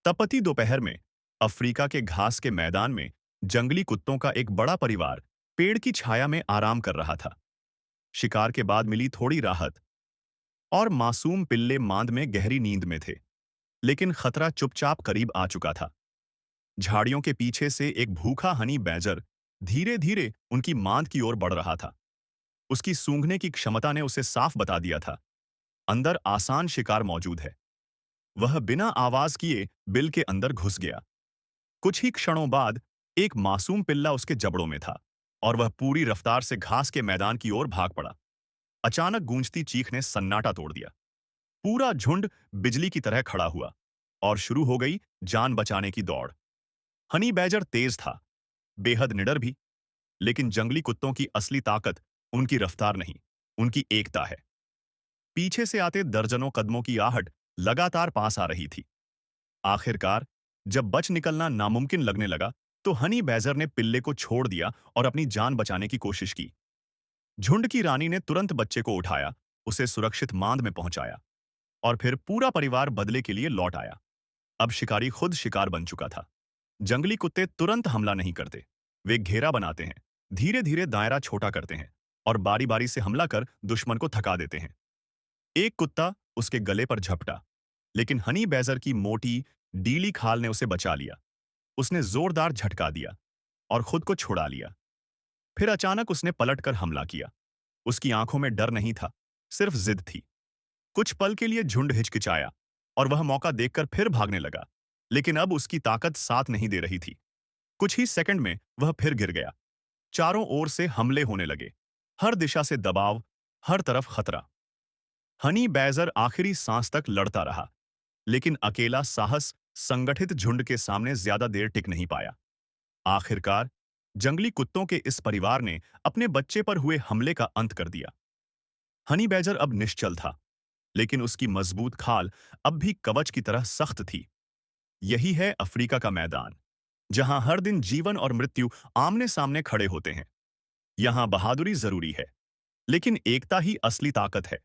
तपती दोपहर में अफ्रीका के घास के मैदान में जंगली कुत्तों का एक बड़ा परिवार पेड़ की छाया में आराम कर रहा था। शिकार के बाद मिली थोड़ी राहत और मासूम पिल्ले मांद में गहरी नींद में थे। लेकिन खतरा चुपचाप करीब आ चुका था। झाड़ियों के पीछे से एक भूखा हनी बैजर धीरे धीरे उनकी मांद की ओर बढ़ रहा था। उसकी सूंघने की क्षमता ने उसे साफ बता दिया था, अंदर आसान शिकार मौजूद है। वह बिना आवाज किए बिल के अंदर घुस गया। कुछ ही क्षणों बाद एक मासूम पिल्ला उसके जबड़ों में था और वह पूरी रफ्तार से घास के मैदान की ओर भाग पड़ा। अचानक गूंजती चीख ने सन्नाटा तोड़ दिया। पूरा झुंड बिजली की तरह खड़ा हुआ और शुरू हो गई जान बचाने की दौड़। हनी बैजर तेज था, बेहद निडर भी, लेकिन जंगली कुत्तों की असली ताकत उनकी रफ्तार नहीं, उनकी एकता है। पीछे से आते दर्जनों कदमों की आहट लगातार पास आ रही थी। आखिरकार जब बच निकलना नामुमकिन लगने लगा, तो हनी बैजर ने पिल्ले को छोड़ दिया और अपनी जान बचाने की कोशिश की। झुंड की रानी ने तुरंत बच्चे को उठाया, उसे सुरक्षित मांद में पहुंचाया और फिर पूरा परिवार बदले के लिए लौट आया। अब शिकारी खुद शिकार बन चुका था। जंगली कुत्ते तुरंत हमला नहीं करते। वे घेरा बनाते हैं, धीरे धीरे दायरा छोटा करते हैं और बारी बारी से हमला कर दुश्मन को थका देते हैं। एक कुत्ता उसके गले पर झपटा, लेकिन हनी बैजर की मोटी, डीली खाल ने उसे बचा लिया। उसने जोरदार झटका दिया और खुद को छुड़ा लिया। फिर अचानक उसने पलटकर हमला किया। उसकी आंखों में डर नहीं था, सिर्फ जिद थी। कुछ पल के लिए झुंड हिचकिचाया और वह मौका देखकर फिर भागने लगा, लेकिन अब उसकी ताकत साथ नहीं दे रही थी। कुछ ही सेकंड में वह फिर गिर गया। चारों ओर से हमले होने लगे, हर दिशा से दबाव, हर तरफ खतरा। हनी बैजर आखिरी सांस तक लड़ता रहा, लेकिन अकेला साहस संगठित झुंड के सामने ज्यादा देर टिक नहीं पाया। आखिरकार जंगली कुत्तों के इस परिवार ने अपने बच्चे पर हुए हमले का अंत कर दिया। हनी बैजर अब निश्चल था, लेकिन उसकी मजबूत खाल अब भी कवच की तरह सख्त थी। यही है अफ्रीका का मैदान, जहां हर दिन जीवन और मृत्यु आमने सामने खड़े होते हैं। यहां बहादुरी जरूरी है, लेकिन एकता ही असली ताकत है।